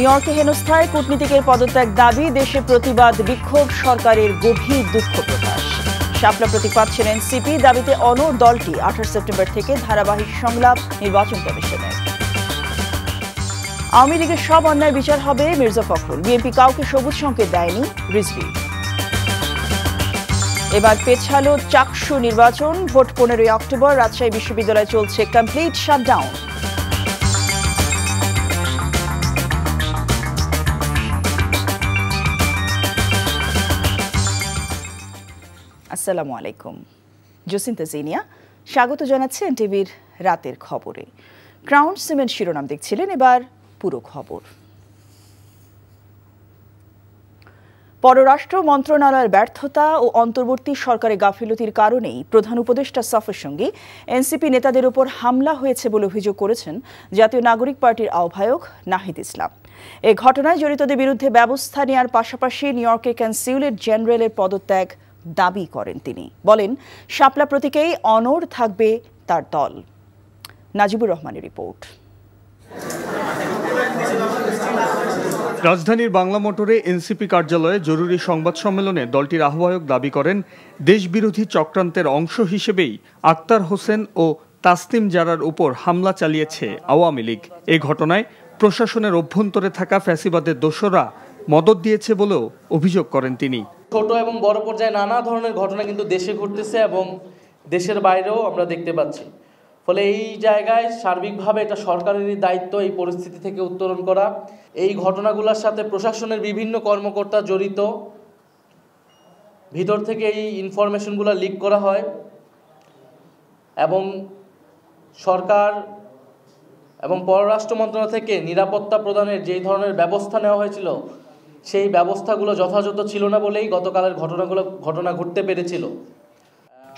New ইয়র্কে হেনস্থায় কূটনীতিকের পদত্যাগ দাবি, দেশে প্রতিবাদ বিক্ষোভ, সরকারের গভীর দুঃখ প্রকাশ। শাপলা প্রতীক পাচ্ছেন এনসিপি, দাবিতে অনড় দলটি 28 সেপ্টেম্বর থেকে ধারাবাহিক সংলাপ নির্বাচন কমিশনের। আওয়ামী লীগের সব অন্যায় বিচার হবে, মির্জা ফখরুল। বিএনপি কাউকে সবুজ সংকেত দেয়নি, রিজভী। এবার পেছালো চাকসু নির্বাচন, ভোট 15 অক্টোবর। রাজশাহী বিশ্ববিদ্যালয়ে চলছে কমপ্লিট শাটডাউন। আসসালামু আলাইকুম, জসিন্তা জিনিয়া স্বাগত জানাচ্ছি এনটিভির রাতের খবরে। ক্রাউন সিমেন্ট শিরোনাম দেখছিলেন, এবার পুরো খবর। পররাষ্ট্র মন্ত্রণালয়ের ব্যর্থতা ও অন্তর্বর্তী সরকারের গাফিলতির কারণেই প্রধান উপদেষ্টা সফর সঙ্গী এনসিপি নেতাদের উপর হামলা হয়েছে বলে অভিযোগ করেছেন জাতীয় নাগরিক পার্টির আহ্বায়ক নাহিদ ইসলাম। এ ঘটনায় জড়িতদের বিরুদ্ধে ব্যবস্থা নেওয়ার পাশাপাশি নিউ ইয়র্কের কনসিউলেট জেনারেলের পদত্যাগ দাবি করেন তিনি। বলেন, শাপলা প্রতীকেই অনড় থাকবে তার দল। নাজিবুর রহমানের রিপোর্ট। রাজধানীর বাংলা মোটরে এনসিপি কার্যালয়ে জরুরি সংবাদ সম্মেলনে দলটির আহ্বায়ক দাবি করেন, দেশবিরোধী চক্রান্তের অংশ হিসেবেই আক্তার হোসেন ও তাসনিম জারার উপর হামলা চালিয়েছে আওয়ামী লীগ। এ ঘটনায় প্রশাসনের অভ্যন্তরে থাকা ফ্যাসিবাদের দোসররা মদদ দিয়েছে বলেও অভিযোগ করেন তিনি। ছোট এবং বড় পর্যায়ে নানা ধরনের ঘটনা কিন্তু দেশে ঘটতেছে এবং দেশের বাইরেও আমরা দেখতে পাচ্ছি। ফলে এই জায়গায় সার্বিকভাবে এটা সরকারেরই দায়িত্ব এই পরিস্থিতি থেকে উত্তরণ করা। এই ঘটনাগুলোর সাথে প্রশাসনের বিভিন্ন কর্মকর্তা জড়িত, ভিতর থেকে এই ইনফরমেশনগুলো লিক করা হয় এবং সরকার এবং পররাষ্ট্র মন্ত্রণালয় থেকে নিরাপত্তা প্রদানের যেই ধরনের ব্যবস্থা নেওয়া হয়েছিল সেই ব্যবস্থাগুলো যথাযথ ছিল না বলেই গতকালের ঘটনা ঘটতে পেরেছিল।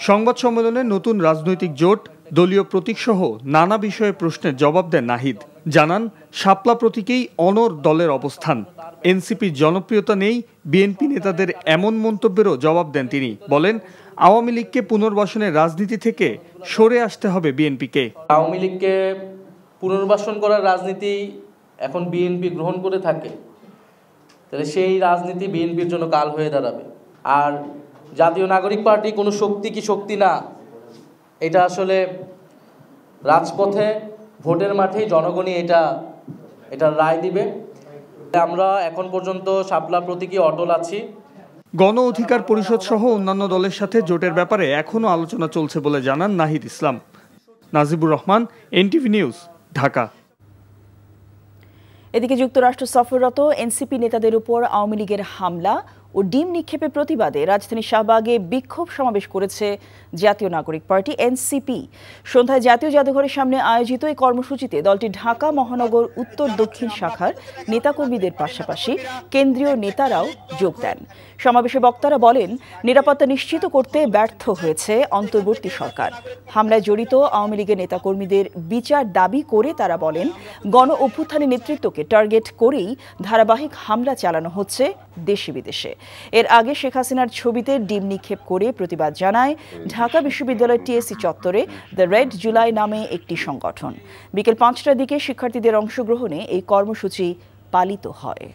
সংবাদ সম্মেলনে নতুন রাজনৈতিক জোট, দলীয় প্রতীকসহ নানা বিষয়ে প্রশ্নের জবাব দেন নাহিদ। জানান, শাপলা প্রতীকেই অনড় দলের অবস্থান। এনসিপির জনপ্রিয়তা নেই, বিএনপি নেতাদের এমন মন্তব্যেরও জবাব দেন তিনি। বলেন, আওয়ামী লীগকে পুনর্বাসনের রাজনীতি থেকে সরে আসতে হবে বিএনপিকে। আওয়ামী লীগকে পুনর্বাসন করার রাজনীতি এখন বিএনপি গ্রহণ করে থাকে, তাহলে সেই রাজনীতি বিএনপির জন্য কাল হয়ে দাঁড়াবে। আর জাতীয় নাগরিক পার্টি কোনো শক্তি কি শক্তি না, এটা আসলে রাজপথে ভোটের মাঠেই জনগণই এটা রায় দিবে। আমরা এখন পর্যন্ত শাপলা প্রতীকী অটল আছি। গণ অধিকার পরিষদ সহ অন্যান্য দলের সাথে জোটের ব্যাপারে এখনও আলোচনা চলছে বলে জানান নাহিদ ইসলাম। Najibur Rahman, NTV news, Dhaka. এদিকে যুক্তরাষ্ট্র সফররত এনসিপি নেতাদের উপর আওয়ামী লীগের হামলা ও ডিম নিক্ষেপের প্রতিবাদে রাজধানীর শাহবাগে বিক্ষোভ সমাবেশ করেছে জাতীয় নাগরিক পার্টি এনসিপি। সন্ধ্যায় জাতীয় জাদুঘরের সামনে আয়োজিত এই কর্মসূচিতে দলটি ঢাকা মহানগর উত্তর দক্ষিণ শাখার নেতাকর্মীদের পাশাপাশি কেন্দ্রীয় নেতারাও যোগ দেন। সমাবেশে বক্তারা বলেন, নিরাপত্তা নিশ্চিত করতে ব্যর্থ হয়েছে অন্তর্বর্তী সরকার। হামলায় জড়িত আওয়ামী লীগের নেতাকর্মীদের বিচার দাবি করে তারা বলেন, গণ অভ্যুত্থানের নেতৃত্বকে টার্গেট করেই ধারাবাহিক হামলা চালানো হচ্ছে দেশে বিদেশে। এর আগে শেখ হাসিনার ছবিতে ডিম নিক্ষেপ করে প্রতিবাদ জানায় ঢাকা বিশ্ববিদ্যালয় টিএসসি চত্বরে দ্য রেড জুলাই নামে একটি সংগঠন। বিকেল 5টার দিকে শিক্ষার্থীদের অংশগ্রহণে এই কর্মসূচি পালিত হয়।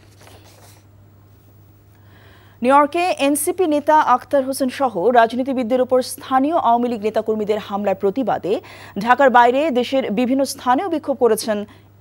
নিউ ইয়র্কে এনসিপি নেতা আক্তার হোসেন সহ রাজনীতিবিদদের উপর স্থানীয় আওয়ামী লীগ নেতাকর্মীদের হামলার প্রতিবাদে ঢাকার বাইরে দেশের বিভিন্ন স্থানেও বিক্ষোভ করেছেন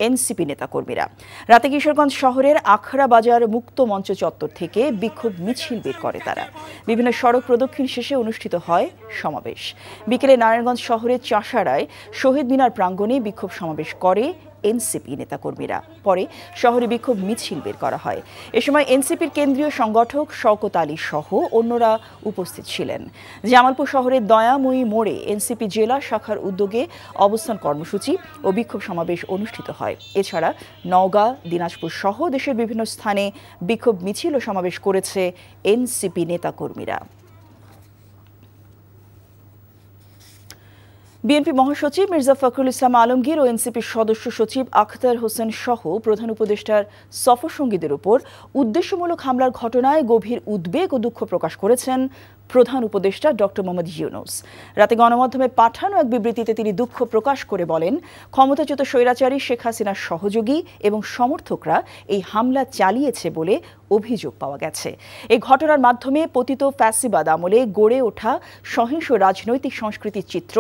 এনসিপি নেতাকর্মীরা। রাতে কিশোরগঞ্জ শহরের আখড়া বাজার মুক্ত মঞ্চ চত্বর থেকে বিক্ষোভ মিছিল বের করে তারা। বিভিন্ন সড়ক প্রদক্ষিণ শেষে অনুষ্ঠিত হয় সমাবেশ। বিকেলে নারায়ণগঞ্জ শহরের চাষাড়ায় শহীদ মিনার প্রাঙ্গণে বিক্ষোভ সমাবেশ করে এনসিপি নেতাকর্মীরা। পরে শহরে বিক্ষোভ মিছিল বের করা হয়। এ সময় এনসিপির কেন্দ্রীয় সংগঠক শওকত আলী সহ অন্যরা উপস্থিত ছিলেন। জামালপুর শহরের দয়াময়ী মোড়ে এনসিপি জেলা শাখার উদ্যোগে অবস্থান কর্মসূচি ও বিক্ষোভ সমাবেশ অনুষ্ঠিত হয়। এছাড়া নওগাঁ, দিনাজপুর সহ দেশের বিভিন্ন স্থানে বিক্ষোভ মিছিল ও সমাবেশ করেছে এনসিপি নেতাকর্মীরা। বিএনপি মহাসচিব মির্জা ফখরুল ইসলাম আলমগীর ও এনসিপির সদস্য সচিব আখতার হোসেন সহ প্রধান উপদেষ্টার সফরসঙ্গীদের উপর উদ্দেশ্যমূলক হামলার ঘটনায় গভীর উদ্বেগ ও দুঃখ প্রকাশ করেছেন প্রধান উপদেষ্টা ডক্টর মোহাম্মদ ইউনূস। রাতে গণমাধ্যমে পাঠানো এক বিবৃতিতে তিনি দুঃখ প্রকাশ করে বলেন, ক্ষমতাচ্যুত স্বৈরাচারী শেখ হাসিনার সহযোগী এবং সমর্থকরা এই হামলা চালিয়েছে বলে অভিযোগ পাওয়া গেছে। এই ঘটনার মাধ্যমে পতিত ফ্যাসিবাদ আমলে গড়ে ওঠা সহিংস রাজনৈতিক সংস্কৃতির চিত্র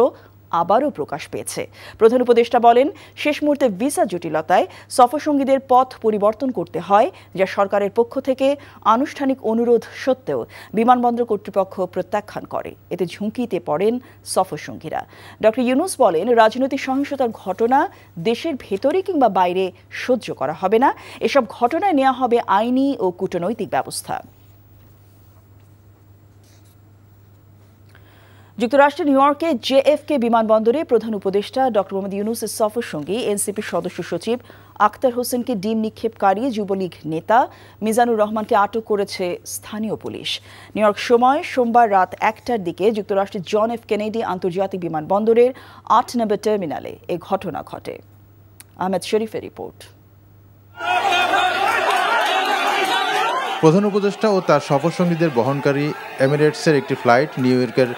আবারও প্রকাশ পেয়েছে। প্রধান উপদেষ্টা বলেন, শেষ মুহূর্তে ভিসা জটিলতায় সফরসঙ্গীদের পথ পরিবর্তন করতে হয়, যা সরকারের পক্ষ থেকে আনুষ্ঠানিক অনুরোধ সত্ত্বেও বিমানবন্দর কর্তৃপক্ষ প্রত্যাখ্যান করে। এতে ঝুঁকিতে পড়েন সফরসঙ্গীরা। ডক্টর ইউনূস বলেন, রাজনৈতিক সহিংসতার ঘটনা দেশের ভেতরে কিংবা বাইরে সহ্য করা হবে না। এসব ঘটনায় নেওয়া হবে আইনি ও কূটনৈতিক ব্যবস্থা। যুক্তরাষ্ট্রের নিউ ইয়র্কে জেএফকে বিমানবন্দরে প্রধান উপদেষ্টা ডক্টর মোহাম্মদ ইউনূসের সফরসঙ্গী এনসিপির সদস্য সচিব আখতার হোসেনকে ডিম নিক্ষেপকারী যুবলীগ নেতা মিজানুর রহমানকে আটক করেছে স্থানীয় পুলিশ। নিউ ইয়র্ক সময় সোমবার রাত 1টার দিকে যুক্তরাষ্ট্রের জন এফ কেনেডি আন্তর্জাতিক বিমানবন্দরের 8 নম্বর টার্মিনালে এ ঘটনা ঘটে। আহমেদ শরীফের রিপোর্ট। প্রধান উপদেষ্টা ও তার সফরসঙ্গীদের বহনকারী এমিরেটসের একটি ফ্লাইট নিউ ইয়র্কের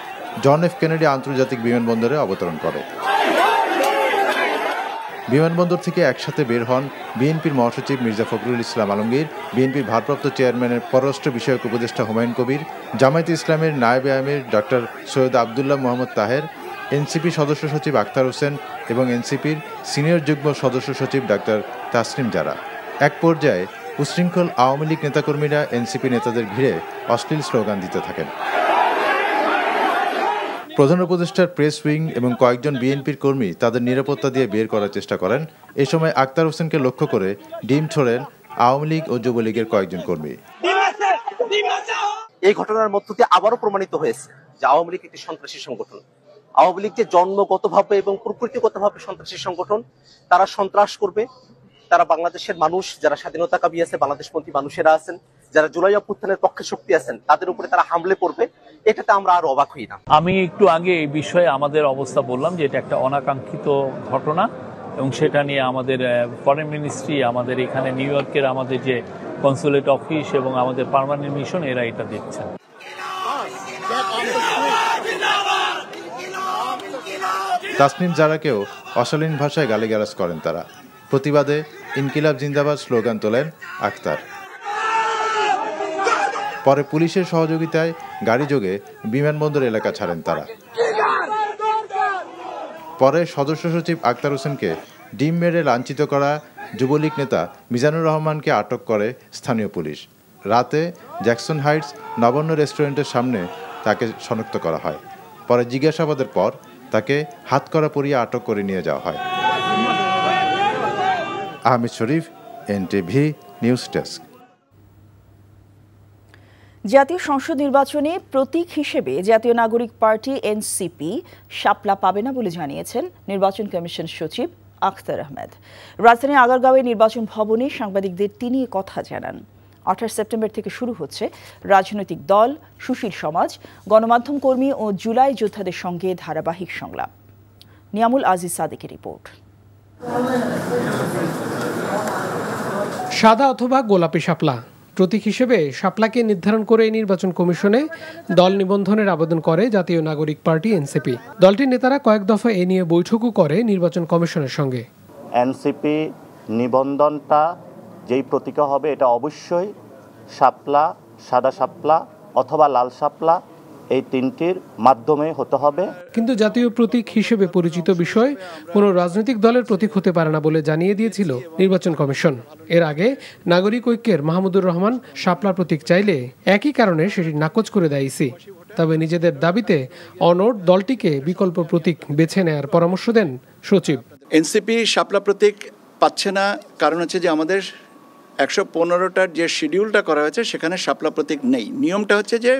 জন এফ কেনেডি আন্তর্জাতিক বিমানবন্দরে অবতরণ করে। বিমানবন্দর থেকে একসাথে বের হন বিএনপির মহাসচিব মির্জা ফখরুল ইসলাম আলমগীর, বিএনপির ভারপ্রাপ্ত চেয়ারম্যানের পররাষ্ট্র বিষয়ক উপদেষ্টা হুমায়ুন কবির, জামায়াতে ইসলামের নায়েবে আমির ডক্টর সৈয়দ আবদুল্লাহ মোহাম্মদ তাহের, এনসিপি সদস্য সচিব আখতার হোসেন এবং এনসিপির সিনিয়র যুগ্ম সদস্য সচিব ডক্টর তাসনিম জারা। এক পর্যায়ে উশৃঙ্খল আওয়ামী লীগ নেতাকর্মীরা এনসিপি নেতাদের ঘিরে অশ্লীল স্লোগান দিতে থাকেন। প্রধান উপদেষ্টার প্রেস উইং এবং কয়েকজন বিএনপির কর্মী তাদের নিরাপত্তা দিয়ে বের করার চেষ্টা করেন। এ সময় আখতার হোসেনকে লক্ষ্য করে ডিম ছোড়েন আওয়ামী লীগ ও যুবলীগের কয়েকজন কর্মী। এই ঘটনার মধ্য দিয়ে আবারও প্রমাণিত হয়েছে যে আওয়ামী লীগ একটি সন্ত্রাসী সংগঠন। আওয়ামী লীগ যে জন্মগতভাবে এবং প্রকৃতিগতভাবে সন্ত্রাসী সংগঠন, তারা সন্ত্রাস করবে। তারা বাংলাদেশের মানুষ, যারা স্বাধীনতাকামী আছে, বাংলাদেশপন্থী মানুষেরা আছেন, যারা জুলাই অভ্যুত্থানের পক্ষে শক্তি আছেন, তাদের উপরে তারা হামলে করবে। এটাতে আমরা আর অবাক হই না। আমি একটু আগে এই বিষয়ে আমাদের অবস্থা বললাম যে এটা একটা অনাকাঙ্ক্ষিত ঘটনা এবং সেটা নিয়ে আমাদের ফরেন মিনিস্ট্রি, আমাদের এখানে নিউ ইয়র্কের আমাদের যে কনসুলেট অফিস এবং আমাদের পার্মানেন্ট মিশন, এরা এটা দেখছেন। তাসনিম জারাকেও অশালীন ভাষায় গালিগালাজ করেন তারা। প্রতিবাদে ইনকিলাব জিন্দাবাদ স্লোগান তোলেন আখতার। পরে পুলিশের সহযোগিতায় গাড়ি যোগে বিমানবন্দর এলাকা ছাড়েন তারা। পরে সদস্য সচিব আখতার হোসেনকে ডিম মেরে লাঞ্ছিত করা যুবলীগ নেতা মিজানুর রহমানকে আটক করে স্থানীয় পুলিশ। রাতে জ্যাকসন হাইটস নবান্ন রেস্টুরেন্টের সামনে তাকে শনাক্ত করা হয়। পরে জিজ্ঞাসাবাদের পর তাকে হাতকড়া পরিয়ে আটক করে নিয়ে যাওয়া হয়। আহমেদ শরীফ, এনটিভি নিউজ ডেস্ক। জাতীয় সংসদ নির্বাচনে প্রতীক হিসেবে জাতীয় নাগরিক পার্টি এনসিপি শাপলা পাবে না বলে জানিয়েছেন নির্বাচন কমিশন সচিব আখতার আহমেদ। রাজধানীর আগারগাঁওয়ে নির্বাচন ভবনে সাংবাদিকদের তিনি কথা জানান। 28 সেপ্টেম্বর থেকে শুরু হচ্ছে রাজনৈতিক দল, সুশীল সমাজ, গণমাধ্যম কর্মী ও জুলাই যোদ্ধাদের সঙ্গে ধারাবাহিক সংলাপ। নিয়ামুল আজিজ সাদিকের রিপোর্ট। সাদা অথবা গোলাপি শাপলা প্রতীক হিসেবে শাপলাকে নির্ধারণ করে নির্বাচন কমিশনে দল নিবন্ধনের আবেদন করে জাতীয় নাগরিক পার্টি এনসিপি। দলটির নেতারা কয়েক দফা এ নিয়ে বৈঠকও করে নির্বাচন কমিশনের সঙ্গে। এনসিপি নিবন্ধনটা যেই প্রতীক হবে, এটা অবশ্যই শাপলা, সাদা শাপলা অথবা লাল শাপলা, এই তিনটির মাধ্যমে হতে হবে। কিন্তু জাতীয় প্রতীক হিসেবে পরিচিত বিষয় কোনো রাজনৈতিক দলের প্রতীক হতে পারে না বলে জানিয়ে দিয়েছিল নির্বাচন কমিশন। এর আগে নাগরিক ঐক্যের মাহমুদুর রহমান শাপলা প্রতীক চাইলে একই কারণে সেটি নাকচ করে দেয় ইসি। তবে নিজেদের দাবিতে অনড় দলটিকে বিকল্প প্রতীক বেছে নেওয়ার পরামর্শ দেন সচিব। এনসিপি শাপলা প্রতীক পাচ্ছে না, কারণ হচ্ছে যে আমাদের 115টার যে শিডিউলটা করা হয়েছে সেখানে শাপলা প্রতীক নেই। নিয়মটা হচ্ছে যে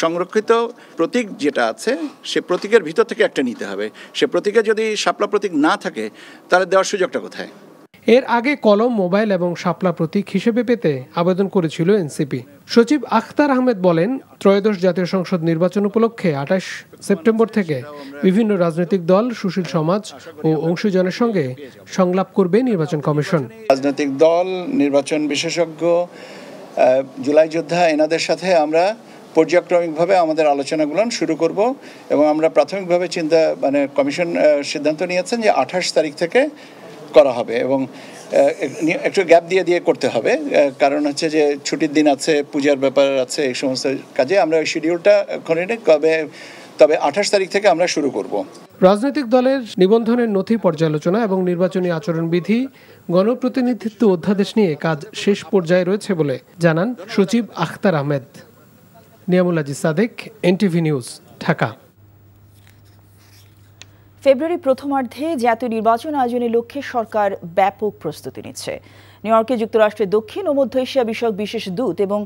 সংরক্ষিত প্রতীক যেটা আছে সে প্রতীকের ভিতর থেকে একটা নিতে হবে। সে প্রতীকে যদি শাপলা প্রতীক না থাকে তাহলে দেওয়ার সুযোগটা কোথায়? এর আগে কলম, মোবাইল এবং শাপলা প্রতীক হিসেবে পেতে আবেদন করেছিল এনসিপি। সচিব আখতার আহমেদ বলেন, ত্রয়োদশ জাতীয় সংসদ নির্বাচন উপলক্ষে ২৮ সেপ্টেম্বর থেকে বিভিন্ন রাজনৈতিক দল, সুশীল সমাজ ও অংশীজনের সঙ্গে সংলাপ করবে নির্বাচন কমিশন। রাজনৈতিক দল, নির্বাচন বিশেষজ্ঞ, জুলাই যোদ্ধা, এনাদের সাথে আমরা পর্যায়ক্রমিকভাবে আমাদের আলোচনাগুলো শুরু করব এবং আমরা প্রাথমিকভাবে কমিশন সিদ্ধান্ত নিয়েছেন যে ২৮ তারিখ থেকে করা হবে এবং একটু গ্যাপ দিয়ে করতে হবে, কারণ হচ্ছে যে ছুটির দিন আছে, পূজার ব্যাপার আছে, এই সমস্ত কাজে আমরা ওই শিডিউলটা করে নিই। তবে ২৮ তারিখ থেকে আমরা শুরু করব। রাজনৈতিক দলের নিবন্ধনের নথি পর্যালোচনা এবং নির্বাচনী আচরণবিধি, গণপ্রতিনিধিত্ব অধ্যাদেশ নিয়ে কাজ শেষ পর্যায়ে রয়েছে বলে জানান সচিব Akhtar Ahmed. Niamul Aziz Sadek, NTV news, Dhaka. February প্রথমার্ধে জাতীয় নির্বাচন আয়োজনের লক্ষ্যে সরকার ব্যাপক প্রস্তুতি নিচ্ছে। নিউ ইয়র্কে যুক্তরাষ্ট্রের দক্ষিণ ও মধ্য এশিয়া বিষয়ক বিশেষ দূত এবং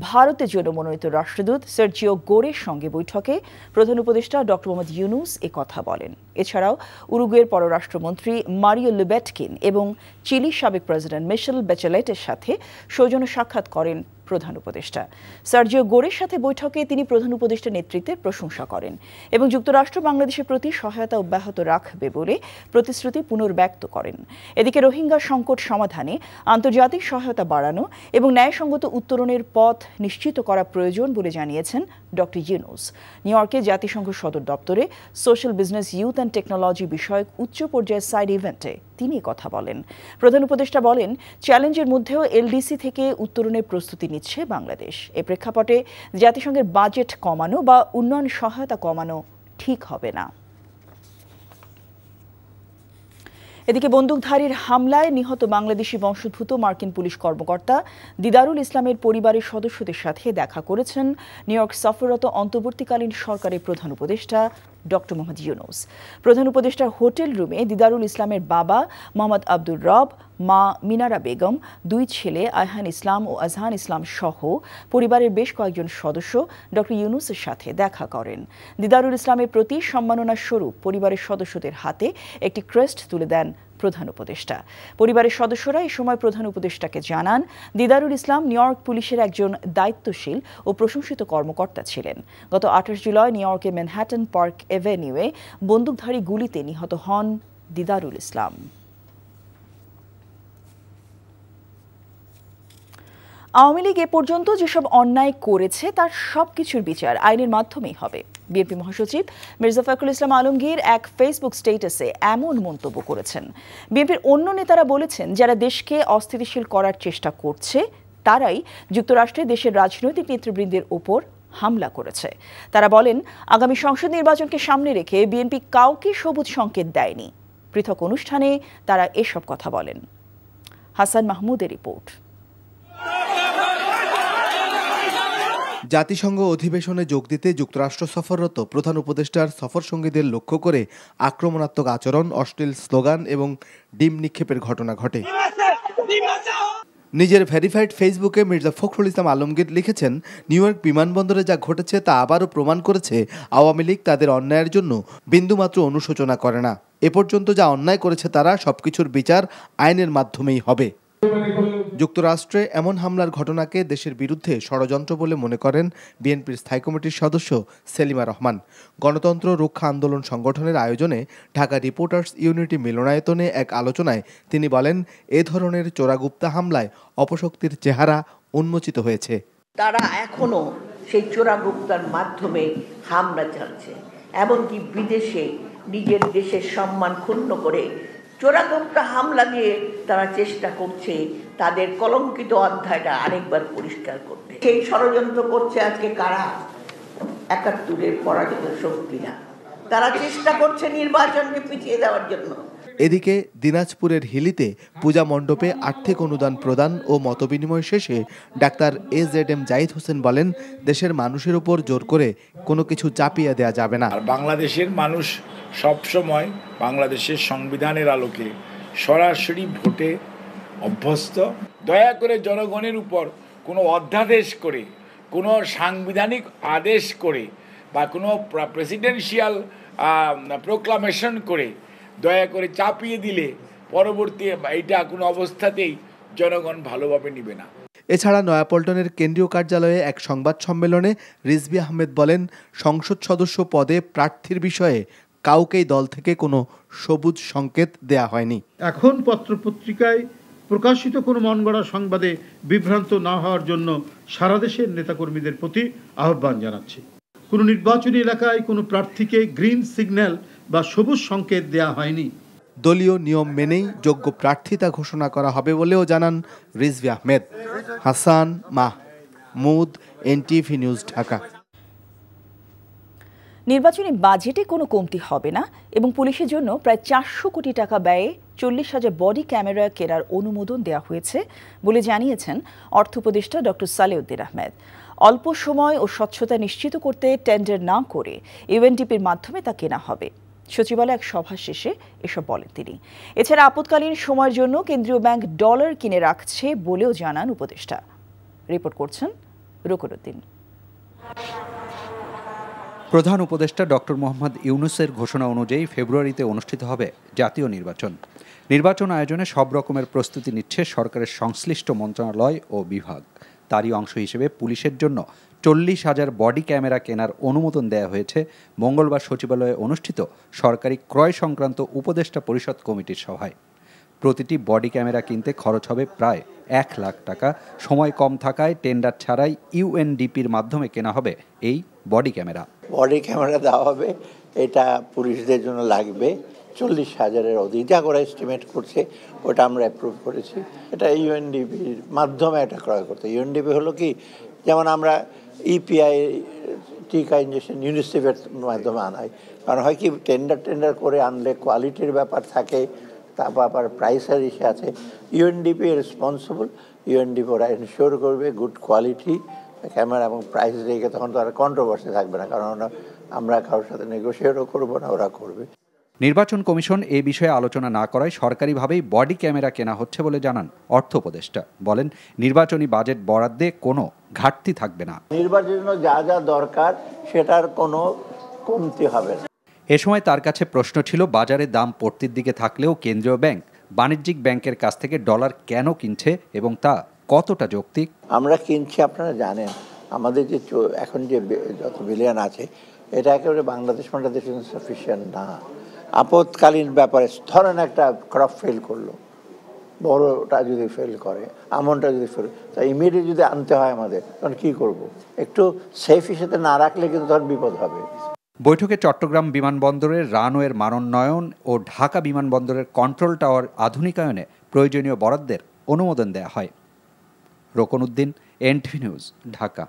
ভারতের জন্য মনোনীত রাষ্ট্রদূত সার্জিও গোরের সঙ্গে বৈঠকে প্রধান উপদেষ্টা ডক্টর মোহাম্মদ ইউনুস কথা বলেন। এছাড়াও উরুগুয়ের পররাষ্ট্রমন্ত্রী মারিও লুবেটকিন এবং চিলির সাবেক প্রেসিডেন্ট মিশেল ব্যাচেলেটের সাথে সৌজন্য সাক্ষাৎ করেন প্রধান উপদেষ্টা। সার্জিও গোরের সাথে বৈঠকে তিনি প্রধান উপদেষ্টার নেতৃত্বের প্রশংসা করেন এবং যুক্তরাষ্ট্র বাংলাদেশের প্রতি সহায়তা অব্যাহত রাখবে বলে প্রতিশ্রুতি পুনর্ব্যক্ত করেন। এদিকে রোহিঙ্গা সংকট সমাধানে আন্তর্জাতিক সহায়তা বাড়ানো এবং ন্যায়সঙ্গত উত্তরণের পথ নিশ্চিত করা প্রয়োজন বলে জানিয়েছেন ডক্টর ইউনুস। নিউ ইয়র্কে জাতিসংঘ সদর দপ্তরে social business, youth and technology বিষয়ক উচ্চ পর্যায়ের সাইড ইভেন্টে তিনি কথা বলেন। প্রধান উপদেষ্টা বলেন, চ্যালেঞ্জের মধ্যেও এলডিসি থেকে উত্তরণের প্রস্তুতি নিচ্ছে বাংলাদেশ। এ প্রেক্ষাপটে জাতিসংঘের বাজেট কমানো বা উন্নয়ন সহায়তা কমানো ঠিক হবে না। এদিকে বন্দুকধারীর হামলায় নিহত বাংলাদেশি বংশোদ্ভূত মার্কিন পুলিশ কর্মকর্তা দিদারুল ইসলামের পরিবারের সদস্যদের সাথে দেখা করেছেন নিউ ইয়র্ক সফররত অন্তর্বর্তীকালীন সরকারের প্রধান উপদেষ্টা ডক্টর মোহাম্মদ ইউনুস। প্রধান উপদেষ্টার হোটেল রুমে দিদারুল ইসলামের বাবা মোহাম্মদ আব্দুর রব, মা মিনারা বেগম, দুই ছেলে আয়হান ইসলাম ও আজহান ইসলাম সহ পরিবারের বেশ কয়েকজন সদস্য ডক্টর ইউনুসের সাথে দেখা করেন। দিদারুল ইসলামের প্রতি সম্মাননা স্বরূপ পরিবারের সদস্যদের হাতে একটি ক্রেস্ট তুলে দেন প্রধান উপদেষ্টা। পরিবারের সদস্যরা এই সময় প্রধান উপদেষ্টাকে জানান, দিদারুল ইসলাম নিউ ইয়র্ক পুলিশের একজন দায়িত্বশীল ও প্রশংসিত কর্মকর্তা ছিলেন। গত 28 জুলাই নিউ ইয়র্কের ম্যানহাটন পার্ক এভিনিউয়ে বন্দুকধারী গুলিতে নিহত হন দিদারুল ইসলাম। আওয়ামী লীগ এ পর্যন্ত যেসব অন্যায় করেছে তার সবকিছুর বিচার আইনের মাধ্যমেই হবে। বিএনপি মহাসচিব মির্জা ফখরুল ইসলাম আলমগীর এক ফেসবুক স্ট্যাটাসে এমন মন্তব্য করেছেন। বিএনপির অন্য নেতারা বলেছেন, যারা দেশকে অস্থিতিশীল করার চেষ্টা করছে তারাই যুক্তরাষ্ট্রে দেশের রাজনৈতিক নেতৃবৃন্দের উপর হামলা করেছে। তারা বলেন, আগামী সংসদ নির্বাচনকে সামনে রেখে বিএনপি কাউকে সবুজ সংকেত দেয়নি। পৃথক অনুষ্ঠানে তারা এসব কথা বলেন। হাসান মাহমুদের রিপোর্ট। জাতিসংঘ অধিবেশনে যোগ দিতে যুক্তরাষ্ট্র সফররত প্রধান উপদেষ্টার সফর সঙ্গীদের লক্ষ্য করে আক্রমণাত্মক আচরণ, অশ্লীল স্লোগান এবং ডিম নিক্ষেপের ঘটনা ঘটে। নিজের ভেরিফাইড ফেসবুকে মির্জা ফখরুল ইসলাম আলমগীর লিখেছেন, নিউ ইয়র্ক বিমানবন্দরে যা ঘটেছে তা আবারও প্রমাণ করেছে আওয়ামী লীগ তাদের অন্যায়ের জন্য বিন্দুমাত্র অনুশোচনা করে না। এ পর্যন্ত যা অন্যায় করেছে তারা সবকিছুর বিচার আইনের মাধ্যমেই হবে। যুক্তরাষ্ট্রে এমন হামলার ঘটনাকে দেশের বিরুদ্ধে ষড়যন্ত্র বলে মনে করেন বিএনপির স্থায়ী কমিটির সদস্য সেলিমা রহমান। গণতন্ত্র রক্ষা আন্দোলন সংগঠনের আয়োজনে ঢাকা রিপোর্টার্স ইউনিটি মিলনায়তনে এক আলোচনায় তিনি বলেন, এ ধরনের চোরাগুপ্তা হামলায় অপশক্তির চেহারা উন্মোচিত হয়েছে। তারা এখনো সেই চোরাগুপ্তার মাধ্যমে হামলা চালাচ্ছে, এমনকি বিদেশে নিজের দেশের সম্মান ক্ষুণ্ণ করে চোরাগুপ্তা হামলা দিয়ে তারা চেষ্টা করছে তাদের কলঙ্কিত অধ্যায়টা আরেকবার পরিষ্কার করতে। সেই ষড়যন্ত্র করছে আজকে কারা? ৭১-এর পরাজিত শক্তিরা। তারা চেষ্টা করছে নির্বাচনকে পিছিয়ে দেওয়ার জন্য। এদিকে দিনাজপুরের হিলিতে পূজা মণ্ডপে আর্থিক অনুদান প্রদান ও মতবিনিময় শেষে ডাক্তার AZM জাহিদ হোসেন বলেন, দেশের মানুষের উপর জোর করে কোনো কিছু চাপিয়ে দেওয়া যাবে না। আর বাংলাদেশের মানুষ সবসময় বাংলাদেশের সংবিধানের আলোকে সরাসরি ভোটে অভ্যস্ত। দয়া করে জনগণের উপর কোনো অধ্যাদেশ করে, কোনো সাংবিধানিক আদেশ করে বা কোনো প্রেসিডেন্সিয়াল প্রোক্লামেশন করে দয়া করে চাপিয়ে দিলে পরবর্তী এইটা কোনো অবস্থাতেই জনগণ ভালোভাবে নিবে না। এছাড়া নয়াপল্টনের কেন্দ্রীয় কার্যালয়ে এক সংবাদ সম্মেলনে রিজভী আহমেদ বলেন, সংসদ সদস্য পদে প্রার্থীর বিষয়ে কাউকেই দল থেকে কোনো সবুজ সংকেত দেয়া হয়নি। এখন পত্রপত্রিকায় প্রকাশিত কোনো মনগড়া সংবাদে বিভ্রান্ত না হওয়ার জন্য সারা দেশের নেতাকর্মীদের প্রতি আহ্বান জানাচ্ছি। কোনো নির্বাচনী এলাকায় কোনো প্রার্থীকে গ্রিন সিগন্যাল বা সবুজ সংকেত দেয়া হয়নি। দলীয় নিয়ম মেনেই যোগ্য প্রার্থিতা ঘোষণা করা হবে বলেও জানান রিজভী আহমেদ। Hasan Mahmud, NTV news, Dhaka. নির্বাচনী বাজেটে কোনো কমতি হবে না এবং পুলিশের জন্য প্রায় 400 কোটি টাকা ব্যয়ে 40,000 বডি ক্যামেরা কেনার অনুমোদন দেওয়া হয়েছে বলে জানিয়েছেন অর্থ উপদেষ্টা ডক্টর সালেউদ্দিন আহমেদ। অল্প সময় ও স্বচ্ছতা নিশ্চিত করতে টেন্ডার না করে UNDPর মাধ্যমে তা কেনা হবে। সচিবালয়ে এক সভা শেষে এসব বলেন তিনি। এছাড়া আপৎকালীন সময়ের জন্য কেন্দ্রীয় ব্যাংক ডলার কিনে রাখছে বলেও জানান উপদেষ্টা। রিপোর্ট করছেন রুকনুদ্দিন। প্রধান উপদেষ্টা ডক্টর মোহাম্মদ ইউনূসের ঘোষণা অনুযায়ী ফেব্রুয়ারিতে অনুষ্ঠিত হবে জাতীয় নির্বাচন। নির্বাচন আয়োজনে সব রকমের প্রস্তুতি নিচ্ছে সরকারের সংশ্লিষ্ট মন্ত্রণালয় ও বিভাগ। তারই অংশ হিসেবে পুলিশের জন্য 40,000 বডি ক্যামেরা কেনার অনুমোদন দেওয়া হয়েছে মঙ্গলবার সচিবালয়ে অনুষ্ঠিত সরকারি ক্রয় সংক্রান্ত উপদেষ্টা পরিষদ কমিটির সভায়। প্রতিটি বডি ক্যামেরা কিনতে খরচ হবে প্রায় 1 লাখ টাকা। সময় কম থাকায় টেন্ডার ছাড়াই UNDPর মাধ্যমে কেনা হবে এই বডি ক্যামেরা। বডি ক্যামেরা দেওয়া হবে, এটা পুলিশদের জন্য লাগবে 40,000-এর অধিক, যা করে এস্টিমেট করছে ওটা আমরা অ্যাপ্রুভ করেছি। এটা UNDPর মাধ্যমে এটা ক্রয় করতে। UNDP হলো কি, যেমন আমরা EPI টিকা ইঞ্জেকশন ইউনিসেফের মাধ্যমে আনাই। কারণ হয় কি, টেন্ডার করে আনলে কোয়ালিটির ব্যাপার থাকে, তারপর আবার প্রাইসের ইস্যু আছে। UNDP রেসপন্সিবল, UNDP ওরা এনশিওর করবে গুড কোয়ালিটি ক্যামেরা এবং প্রাইস রেখে, তখন তো আর কন্ট্রোভার্সি থাকবে না, কারণ আমরা কারোর সাথে নেগোশিয়েটও করবো না, ওরা করবে। নির্বাচন কমিশন এ বিষয়ে আলোচনা না করায় সরকারিভাবেই বডি ক্যামেরা কেনা হচ্ছে বলে জানান অর্থ উপদেষ্টা। বলেন, নির্বাচনী বাজেট বরাদ্দে কোনো ঘাটতি থাকবে না। নির্বাচনের জন্য যা যা দরকার সেটার কোনো কমতি হবে না। এ সময় তার কাছে প্রশ্ন ছিল, বাজারে দাম পড়তির দিকে থাকলেও কেন্দ্রীয় ব্যাংক বাণিজ্যিক ব্যাংকের কাছ থেকে ডলার কেন কিনছে এবং তা কতটা যৌক্তিক। আমরা কিনছি, আপনারা জানেন আমাদের যে এখন যে যত বিলিয়ন আছে, এটা একেবারে বাংলাদেশ সাফিসিয়েন্ট না। আপৎকালীন ব্যাপারে ধরেন একটা ক্রপ ফেল করলো, বড়টা যদি ফেল করে, আমনটা যদি ফেল, তা ইমিডিয়েট যদি আনতে হয় আমাদের, তখন কী করব? একটু সেফ হিসেবে না রাখলে কিন্তু তখন বিপদ হবে। বৈঠকে চট্টগ্রাম বিমানবন্দরের রানওয়ের মানোন্নয়ন ও ঢাকা বিমানবন্দরের কন্ট্রোল টাওয়ার আধুনিকায়নে প্রয়োজনীয় বরাদ্দের অনুমোদন দেওয়া হয়। Ruknuddin, NTV news, Dhaka.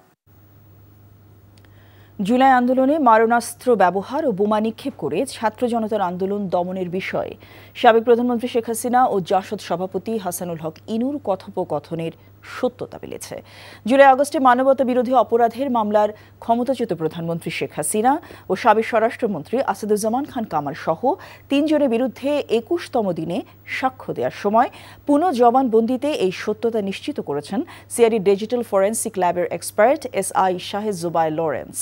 July আন্দোলনে মারণাস্ত্র ব্যবহার ও বোমা নিক্ষেপ করে ছাত্র জনতার আন্দোলন দমনের বিষয়ে সাবেক প্রধানমন্ত্রী শেখ হাসিনা ও জাসদ সভাপতি হাসানুল হক ইনুর কথোপকথনের সত্যতা মিলেছে। জুলাই আগস্টে মানবতা বিরোধী অপরাধের মামলার ক্ষমতাচ্যুত প্রধানমন্ত্রী শেখ হাসিনা ও সাবেক স্বরাষ্ট্রমন্ত্রী আসাদুজ্জামান খান কামাল সহ 3 জনের বিরুদ্ধে 21তম দিনে সাক্ষ্য দেওয়ার সময় পুনঃ জবানবন্দিতে এই সত্যতা নিশ্চিত করেছেন সিআইডি ডিজিটাল ফরেন্সিক ল্যাবের এক্সপার্ট SI শাহেদ জুবাই লরেন্স।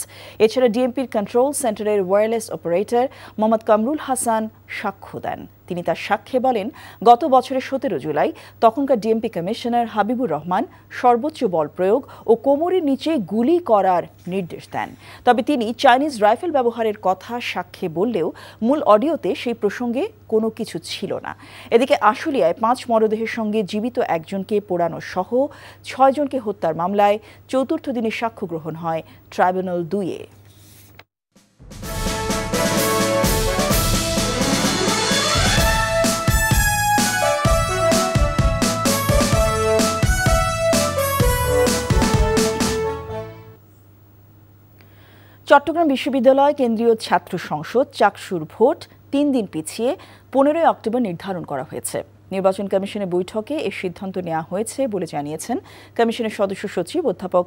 এছাড়া ডিএমপির কন্ট্রোল সেন্টারের ওয়্যারলেস অপারেটর মোহাম্মদ কামরুল হাসান সাক্ষ্য দেন। তিনি তার সাক্ষ্যে বলেন, গত বছরের 17 জুলাই তখনকার ডিএমপি কমিশনার হাবিবুর রহমান সর্বোচ্চ বল প্রয়োগ ও কোমরের নিচে গুলি করার নির্দেশ দেন। তবে তিনি চাইনিজ রাইফেল ব্যবহারের কথা সাক্ষ্যে বললেও মূল অডিওতে সেই প্রসঙ্গে কোনো কিছু ছিল না। এদিকে আশুলিয়ায় 5 মরদেহের সঙ্গে জীবিত একজনকে পোড়ানো সহ 6 জনকে হত্যার মামলায় 4র্থ দিনে সাক্ষ্য গ্রহণ হয় ট্রাইব্যুনাল 2-এ। চট্টগ্রাম বিশ্ববিদ্যালয় কেন্দ্রীয় ছাত্র সংসদ চাকসুর ভোট 3 দিন পিছিয়ে 15 অক্টোবর নির্ধারণ করা হয়েছে। নির্বাচন কমিশনের বৈঠকে এ সিদ্ধান্ত নেওয়া হয়েছে বলে জানিয়েছেন কমিশনের সদস্য সচিব অধ্যাপক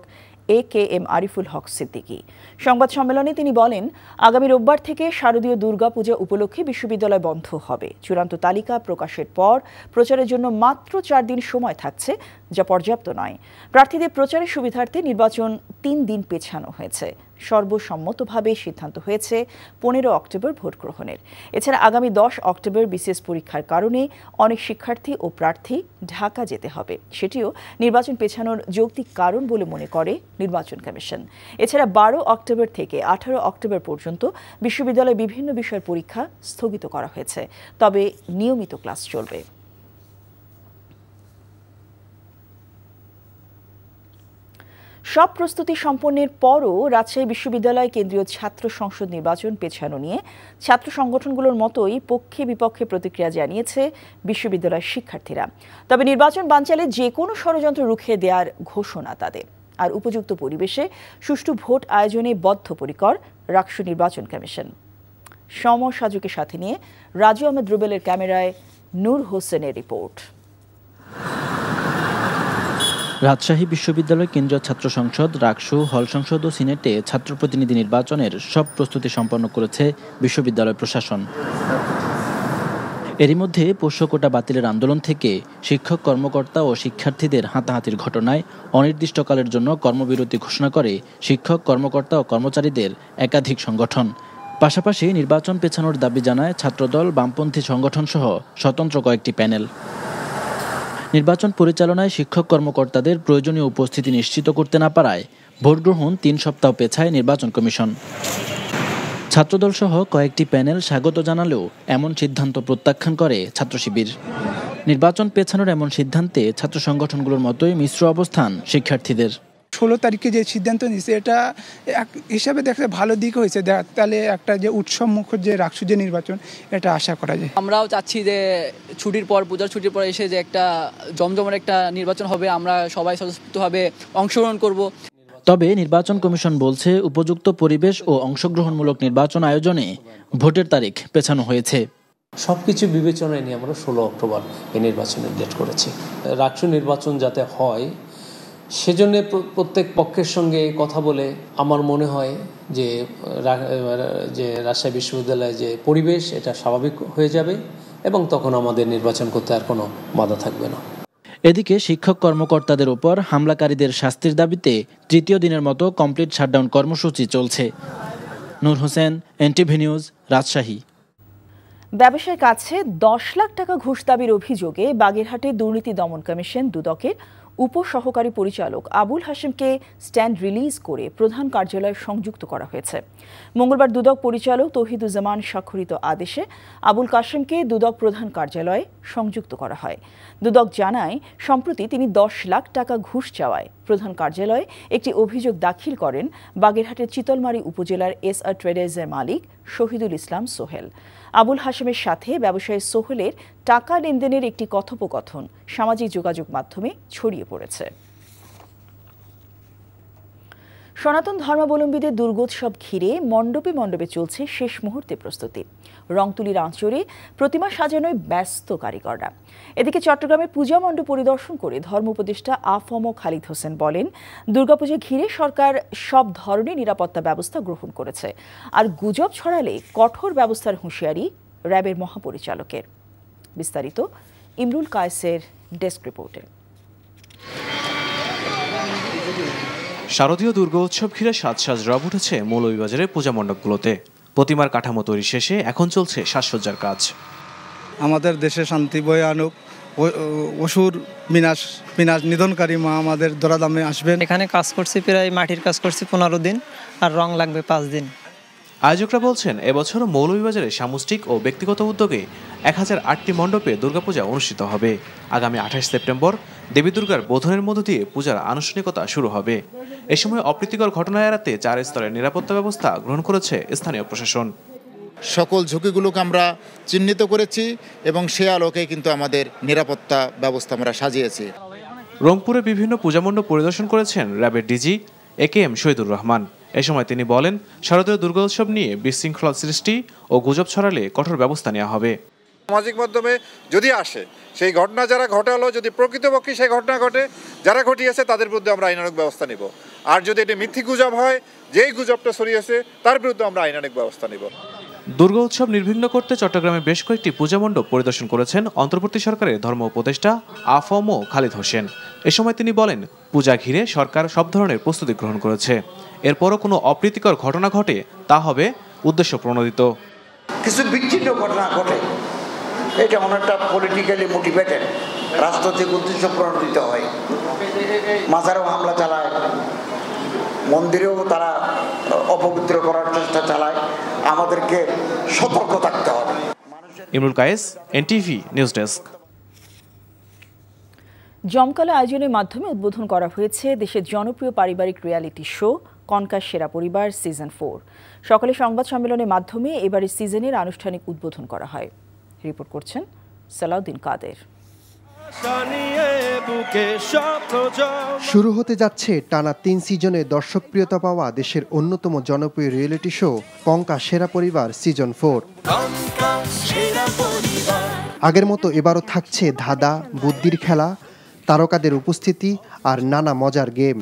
AKM আরিফুল হক সিদ্দিকী। সংবাদ সম্মেলনে তিনি বলেন, আগামী রোববার থেকে শারদীয় দুর্গাপূজা উপলক্ষে বিশ্ববিদ্যালয় বন্ধ হবে। চূড়ান্ত তালিকা প্রকাশের পর প্রচারের জন্য মাত্র 4 দিন সময় থাকছে, যা পর্যাপ্ত নয়। প্রার্থীদের প্রচারের সুবিধার্থে নির্বাচন 3 দিন পেছানো হয়েছে। সর্বসম্মতভাবে সিদ্ধান্ত হয়েছে 15 অক্টোবর ভোট গ্রহণের। এছাড়া আগামী 10 অক্টোবর বিসিএস পরীক্ষার কারণে অনেক শিক্ষার্থী ও প্রার্থী ঢাকা যেতে হবে, সেটিও নির্বাচন পেছানোর যৌক্তিক কারণ বলে মনে করে নির্বাচন কমিশন। এছাড়া 12 অক্টোবর থেকে 18 অক্টোবর পর্যন্ত বিশ্ববিদ্যালয়ে বিভিন্ন বিষয়ের পরীক্ষা স্থগিত করা হয়েছে, তবে নিয়মিত ক্লাস চলবে। সব প্রস্তুতি সম্পন্নের পরও রাজশাহী বিশ্ববিদ্যালয় কেন্দ্রীয় ছাত্র সংসদ নির্বাচন পেছানো নিয়ে ছাত্র সংগঠনগুলোর মতোই পক্ষে বিপক্ষে প্রতিক্রিয়া জানিয়েছে বিশ্ববিদ্যালয়ের শিক্ষার্থীরা। তবে নির্বাচন বানচালে যে কোনো ষড়যন্ত্র রুখে দেওয়ার ঘোষণা তাদের। আর উপযুক্ত পরিবেশে সুষ্ঠু ভোট আয়োজনে বদ্ধপরিকর রাকসু নির্বাচন কমিশন। সমর সাজুকে সাথে নিয়ে রাজু আহমেদ রুবেলের ক্যামেরায় নূর হোসেনের রিপোর্ট। রাজশাহী বিশ্ববিদ্যালয় কেন্দ্রীয় ছাত্র সংসদ, রাকসু, হল সংসদ ও সিনেটে ছাত্র প্রতিনিধি নির্বাচনের সব প্রস্তুতি সম্পন্ন করেছে বিশ্ববিদ্যালয় প্রশাসন। এরই মধ্যে পোষ্য কোটা বাতিলের আন্দোলন থেকে শিক্ষক কর্মকর্তা ও শিক্ষার্থীদের হাতাহাতির ঘটনায় অনির্দিষ্টকালের জন্য কর্মবিরতি ঘোষণা করে শিক্ষক কর্মকর্তা ও কর্মচারীদের একাধিক সংগঠন। পাশাপাশি নির্বাচন পেছানোর দাবি জানায় ছাত্রদল, বামপন্থী সংগঠন সহ স্বতন্ত্র কয়েকটি প্যানেল। নির্বাচন পরিচালনায় শিক্ষক কর্মকর্তাদের প্রয়োজনীয় উপস্থিতি নিশ্চিত করতে না পারায় ভোট গ্রহণ 3 সপ্তাহ পেছায় নির্বাচন কমিশন। ছাত্রদল সহ কয়েকটি প্যানেল স্বাগত জানালেও এমন সিদ্ধান্ত প্রত্যাখ্যান করে ছাত্র শিবির। নির্বাচন পেছানোর এমন সিদ্ধান্তে ছাত্র সংগঠনগুলোর মতোই মিশ্র অবস্থান শিক্ষার্থীদের। 16 তারিখে যে সিদ্ধান্ত নিয়েছে এটা এক হিসাবে দেখতে ভালো দিক হয়েছে, তাহলে একটা যে উৎসব মুখর যে রাকসু যে নির্বাচন এটা আশা করা যায়। আমরাও চাচ্ছি যে ছুটির পর, পূজার ছুটির পর এসে যে একটা জমজমের একটা নির্বাচন হবে, আমরা সবাই স্বতঃস্ফূর্তভাবে অংশগ্রহণ করব। তবে নির্বাচন কমিশন বলছে উপযুক্ত পরিবেশ ও অংশগ্রহণমূলক নির্বাচন আয়োজনে ভোটের তারিখ পেছানো হয়েছে। সবকিছু বিবেচনায় নিয়ে আমরা 16 অক্টোবর এই নির্বাচনের ডেট করেছি। রাকসু নির্বাচন যাতে হয় সেজন্য প্রত্যেক পক্ষের সঙ্গে কথা বলে আমার মনে হয় যে রাজশাহী বিশ্ববিদ্যালয়ে যে পরিবেশ এটা স্বাভাবিক হয়ে যাবে এবং তখন আমাদের নির্বাচন করতে আর কোনো বাধা থাকবে না। এদিকে শিক্ষক কর্মকর্তাদের উপর হামলাকারীদের শাস্তির দাবিতে তৃতীয় দিনের মতো কমপ্লিট শাটডাউন কর্মসূচি চলছে। নূর হোসেন, এনটিভি নিউজ, রাজশাহী। ব্যবসায়ীর কাছে 10 লাখ টাকা ঘুষ দাবির অভিযোগে বাগেরহাটে দুর্নীতি দমন কমিশন দুদকের উপসহকারী পরিচালক আবুল হাশেমকে স্ট্যান্ড রিলিজ করে প্রধান কার্যালয়ে সংযুক্ত করা হয়েছে। মঙ্গলবার দুদক পরিচালক তৌহিদুজ্জামান স্বাক্ষরিত আদেশে আবুল কাশেমকে দুদক প্রধান কার্যালয়ে সংযুক্ত করা হয়। দুদক জানায়, সম্প্রতি তিনি 10 লাখ টাকা ঘুষ চাওয়ায় প্রধান কার্যালয়ে একটি অভিযোগ দাখিল করেন বাগেরহাটের চিতলমারী উপজেলার এসআর ট্রেডার্সের মালিক শহীদুল ইসলাম সোহেল। আবুল হাশেমের সাথে ব্যবসায়ী সোহেলের টাকা লেনদেনের একটি কথোপকথন সামাজিক যোগাযোগ মাধ্যমে ছড়িয়ে পড়েছে। সনাতন ধর্মাবলম্বীদের দুর্গোৎসব ঘিরে মণ্ডপে মণ্ডপে চলছে শেষ মুহূর্তে প্রস্তুতি। রংতুলির আঁচড়ে প্রতিমা সাজানোয় ব্যস্ত কারিগররা। এদিকে চট্টগ্রামে পূজা মণ্ডপ পরিদর্শন করে ধর্ম উপদেষ্টা আফম খালিদ হোসেন বলেন, দুর্গাপূজা ঘিরে সরকার সব ধরনের নিরাপত্তা ব্যবস্থা গ্রহণ করেছে, আর গুজব ছড়ালে কঠোর ব্যবস্থার হুঁশিয়ারি র্যাবের মহাপরিচালকের। বিস্তারিত ইমরুল কায়েসের ডেস্ক রিপোর্টে। শারদীয় দুর্গোৎসব ঘিরে সাজ রব উঠেছে মৌলভীবাজারের পূজা মণ্ডপগুলোতে। প্রতিমার কাঠামো তৈরি শেষে এখন চলছে সাজসজ্জার কাজ। আমাদের দেশে শান্তি বয়ে আনুক, অসুর বিনাশ নিধনকারী মা আমাদের দরাদামে আসবেন। এখানে কাজ করছি, প্রায় মাটির কাজ করছি 15 দিন, আর রং লাগবে 5 দিন। আয়োজকরা বলছেন, এবছর মৌলভীবাজারে সামষ্টিক ও ব্যক্তিগত উদ্যোগে 1008টি মণ্ডপে দুর্গাপূজা অনুষ্ঠিত হবে। আগামী 28 সেপ্টেম্বর দেবী দুর্গার বোধনের মধ্য দিয়ে পূজার আনুষ্ঠানিকতা শুরু হবে। এ সময় অপ্রীতিকর ঘটনা এড়াতে 4 স্তরের নিরাপত্তা ব্যবস্থা গ্রহণ করেছে স্থানীয় প্রশাসন। সকল ঝুঁকিগুলোকে আমরা চিহ্নিত করেছি এবং সে আলোকে কিন্তু আমাদের নিরাপত্তা ব্যবস্থা আমরা সাজিয়েছি। রংপুরে বিভিন্ন পূজা মণ্ডপ পরিদর্শন করেছেন র্যাবের ডিজি AKM শহীদুর রহমান। এ সময় তিনি বলেন, শারদীয় দুর্গোৎসব নিয়ে বিশৃঙ্খলা সৃষ্টি ও গুজব ছড়ালে কঠোর ব্যবস্থা নেওয়া হবে। সামাজিক মাধ্যমে যদি আসে সেই ঘটনা যারা ঘটালো, যদি প্রকৃতপক্ষে সেই ঘটনা ঘটে, যারা ঘটিয়েছে তাদের বিরুদ্ধে আমরা আইনানুগ ব্যবস্থা নেব। আর যদি এটি মিথ্যি গুজব হয়, যেই গুজবটা ছড়িয়েছে তার বিরুদ্ধে আমরা আইনানুগ ব্যবস্থা নেব। দুর্গা উৎসব নির্বিঘ্ন করতে চট্টগ্রামে বেশ কয়েকটি পূজা মণ্ডপ পরিদর্শন করেছেন অন্তর্বর্তী সরকারের ধর্ম উপদেষ্টা আফম খালিদ হোসেন। এ সময় তিনি বলেন, পূজা ঘিরে সরকার সব ধরনের প্রস্তুতি গ্রহণ করেছে। এরপরও কোনো অপ্রীতিকর ঘটনা ঘটে তা হবে উদ্দেশ্য প্রণোদিত। কিছু বিচ্ছিন্ন ঘটনা ঘটে, এটা অনেকটা পলিটিক্যালি মোটিভেটেড, রাজনৈতিক উদ্দেশ্য প্রণোদিত হয়। মাজারেও হামলা চালায়, মন্দিরেও তারা অপবিত্র করার চেষ্টা চালায়। আমাদেরকে সতর্ক থাকতে হবে। Imrul Kayes, NTV news desk. জমকালো আয়োজনের মাধ্যমে উদ্বোধন করা হয়েছে দেশের জনপ্রিয় পারিবারিক রিয়ালিটি শো কনকার সেরা পরিবার সিজন 4। সকালে সংবাদ সম্মেলনের মাধ্যমে এবারের সিজনের আনুষ্ঠানিক উদ্বোধন করা হয়। রিপোর্ট করছেন সালাউদ্দিন কাদের। শুরু হতে যাচ্ছে টানা 3 সিজনে দর্শকপ্রিয়তা পাওয়া দেশের অন্যতম জনপ্রিয় রিয়েলিটি শো কঙ্কা সেরা পরিবার সিজন 4। আগের মতো এবারও থাকছে ধাঁধা, বুদ্ধির খেলা, তারকাদের উপস্থিতি আর নানা মজার গেম।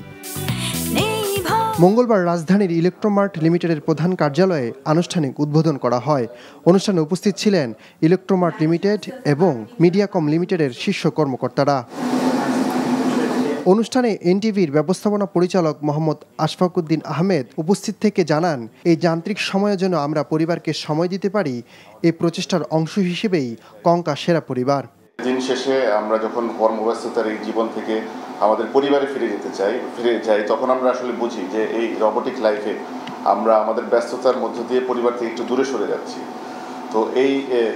মঙ্গলবার রাজধানীর ইলেকট্রোমার্ট লিমিটেডের প্রধান কার্যালয়ে আনুষ্ঠানিক উদ্বোধন করা হয়। অনুষ্ঠানে উপস্থিত ছিলেন ইলেকট্রোমার্ট লিমিটেড এবং মিডিয়াকম লিমিটেডের শীর্ষ কর্মকর্তারা। অনুষ্ঠানে এনটিভির ব্যবস্থাপনা পরিচালক মোহাম্মদ আশফাকুদ্দিন আহমেদ উপস্থিত থেকে জানান, এই যান্ত্রিক সময়ের জন্য আমরা পরিবারকে সময় দিতে পারি, এই প্রচেষ্টার অংশ হিসেবেই কঙ্কা সেরা পরিবার। দিন শেষে আমরা যখন কর্মব্যস্ততার এই জীবন থেকে আমাদের পরিবারে ফিরে যাই, তখন আমরা আসলে বুঝি যে এই রোবোটিক লাইফে আমরা আমাদের ব্যস্ততার মধ্য দিয়ে পরিবার থেকে একটু দূরে সরে যাচ্ছি। তো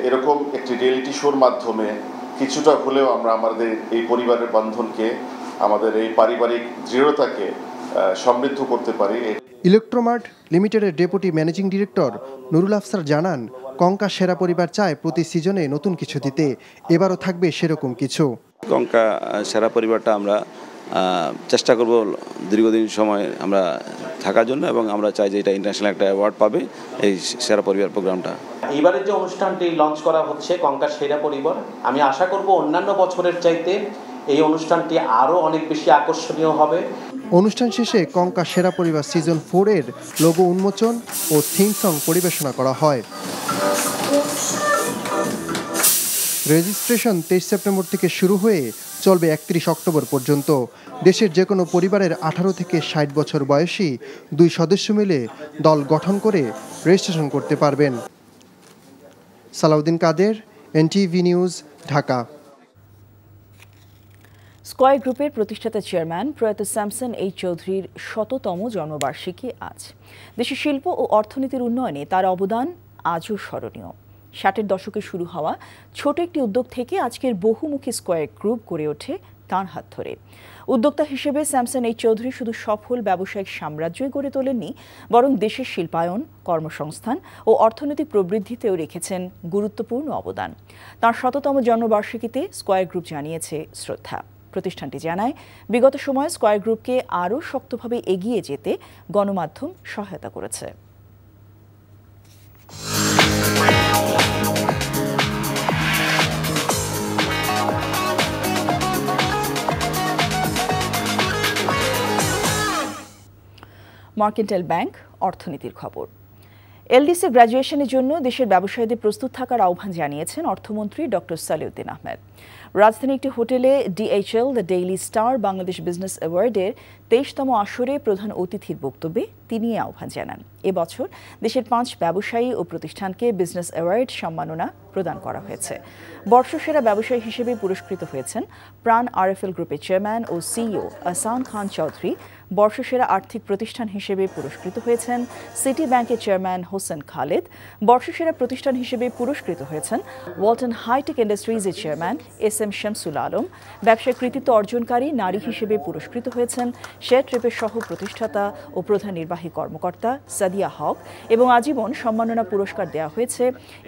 এরকম একটি রিয়েলিটি শোর মাধ্যমে কিছুটা হলেও আমরা আমাদের এই পরিবারের বন্ধনকে, আমাদের এই পারিবারিক দৃঢ়তাকে সমৃদ্ধ করতে পারি। ইলেকট্রোমার্ট লিমিটেডের deputy managing director Nurul Afsar জানান, কঙ্কা সেরা পরিবার চায় প্রতি সিজনে নতুন কিছু দিতে, এবারও থাকবে সেরকম কিছু। কঙ্কা সেরা পরিবারটা আমরা চেষ্টা করব দীর্ঘদিন সময় আমরা থাকার জন্য, এবং আমরা চাই যে এটা ইন্টারন্যাশনাল একটা অ্যাওয়ার্ড পাবে এই সেরা পরিবার প্রোগ্রামটা। এইবারের যে অনুষ্ঠানটি লঞ্চ করা হচ্ছে কঙ্কা সেরা পরিবার, আমি আশা করব অন্যান্য বছরের চাইতে এই অনুষ্ঠানটি আরও অনেক বেশি আকর্ষণীয় হবে। অনুষ্ঠান শেষে কঙ্কা সেরা পরিবার সিজন 4 এর লোগো উন্মোচন ও থিম সং পরিবেশনা করা হয়। রেজিস্ট্রেশন 23 সেপ্টেম্বর থেকে শুরু হয়ে চলবে 31 অক্টোবর পর্যন্ত। দেশের যে কোনো পরিবারের 18 থেকে 60 বছর বয়সী 2 সদস্য মিলে দল গঠন করে রেজিস্ট্রেশন করতে পারবেন। সালাউদ্দিন কাদের, এনটিভি নিউজ, ঢাকা। স্কয়ার গ্রুপের প্রতিষ্ঠাতা চেয়ারম্যান প্রয়াত স্যামসন এইচ চৌধুরীর 100তম জন্মবার্ষিকী আজ। দেশের শিল্প ও অর্থনীতির উন্নয়নে তার অবদান আজও স্মরণীয়। 60-এর দশকে শুরু হওয়া ছোট একটি উদ্যোগ থেকে আজকের বহুমুখী স্কয়ার গ্রুপ গড়ে ওঠে তাঁর হাত ধরে। উদ্যোক্তা হিসেবে স্যামসন এইচ চৌধুরী শুধু সফল ব্যবসায়িক সাম্রাজ্যই গড়ে তোলেননি, বরং দেশের শিল্পায়ন, কর্মসংস্থান ও অর্থনৈতিক প্রবৃদ্ধিতেও রেখেছেন গুরুত্বপূর্ণ অবদান। তাঁর 100তম জন্মবার্ষিকীতে স্কয়ার গ্রুপ জানিয়েছে শ্রদ্ধা। প্রতিষ্ঠানটি জানায়, বিগত সময়ে স্কয়ার গ্রুপকে আরও শক্তভাবে এগিয়ে যেতে গণমাধ্যম সহায়তা করেছে। মার্কেন্টাইল ব্যাংক অর্থনীতির খবর। এলডিসি গ্র্যাজুয়েশনের জন্য দেশের ব্যবসায়ীদের প্রস্তুত থাকার আহ্বান জানিয়েছেন অর্থমন্ত্রী ডক্টর সালেউদ্দিন আহমেদ। রাজধানী একটি হোটেলে DHL the Daily Star Bangladesh Business অ্যাওয়ার্ডের 23তম আসরে প্রধান অতিথির বক্তব্যে তিনি আহ্বান জানান। এবছর দেশের 5 ব্যবসায়ী ও প্রতিষ্ঠানকে বিজনেস অ্যাওয়ার্ড সম্মাননা প্রদান করা হয়েছে। বর্ষসেরা ব্যবসায়ী হিসেবে পুরস্কৃত হয়েছেন প্রাণ আরএফএল গ্রুপের চেয়ারম্যান ও সিইও আহসান খান চৌধুরী। বর্ষসেরা আর্থিক প্রতিষ্ঠান হিসেবে পুরস্কৃত হয়েছেন সিটি ব্যাংকের চেয়ারম্যান হোসেন খালেদ। বর্ষসেরা প্রতিষ্ঠান হিসেবে পুরস্কৃত হয়েছেন ওয়ালটন হাইটেক ইন্ডাস্ট্রিজের চেয়ারম্যান এসএম শামসুল আলম। ব্যবসায় কৃতিত্ব অর্জনকারী নারী হিসেবে পুরস্কৃত হয়েছেন শেয়ার ট্রিপের সহ প্রতিষ্ঠাতা ও প্রধান নির্বাহী কর্মকর্তা সাদিয়া হক। এবং আজীবন সম্মাননা পুরস্কার দেওয়া হয়েছে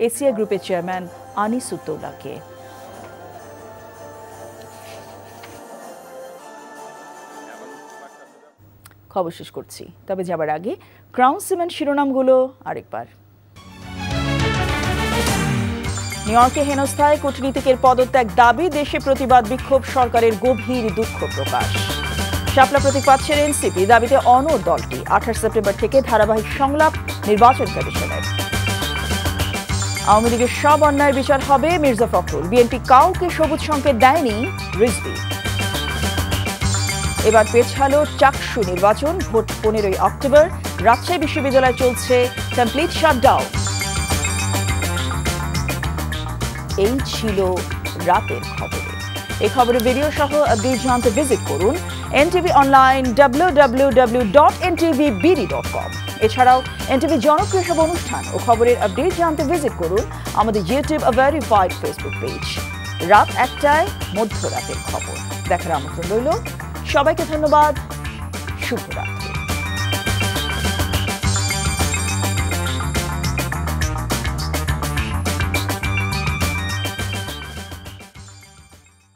এসিয়া গ্রুপের চেয়ারম্যান আনিসুদ্দৌলাকে। খবর শেষ করছি, তবে যাবার আগে ক্রাউন সিমেন্ট শিরোনামগুলো আরেকবার। নিউ ইয়র্কে হেনস্থায় কূটনীতিকের পদত্যাগ দাবি, দেশে প্রতিবাদ বিক্ষোভ, সরকারের গভীর দুঃখ প্রকাশ। শাপলা প্রতীক পাচ্ছে এনসিপি, দাবিতে অনড় দলটি। 28 সেপ্টেম্বর থেকে ধারাবাহিক সংলাপ নির্বাচন কমিশনের। আওয়ামী লীগের সব অন্যায়ের বিচার হবে, মির্জা ফখরুল। বিএনপি কাউকে সবুজ সংকেত দেয়নি, রিজভী। এবার পেছালো চাকসু নির্বাচন, ভোট 15 অক্টোবর। রাজশাহী বিশ্ববিদ্যালয়ে চলছে কমপ্লিট শাটডাউন। এই ছিল রাতের খবরে। এই খবরের ভিডিও সহ আপডেট জানতে ভিজিট করুন এনটিভি অনলাইন www.ntvbd.com। এছাড়াও এনটিভি জনপ্রিয় সব অনুষ্ঠান ও খবরের আপডেট জানতে ভিজিট করুন আমাদের ইউটিউব ভেরিফাইড ফেসবুক পেজ। রাত 1টায় মধ্যরাতের খবর দেখার আমন্ত্রণ রইল। সবাইকে ধন্যবাদ। শুভরাত্রি।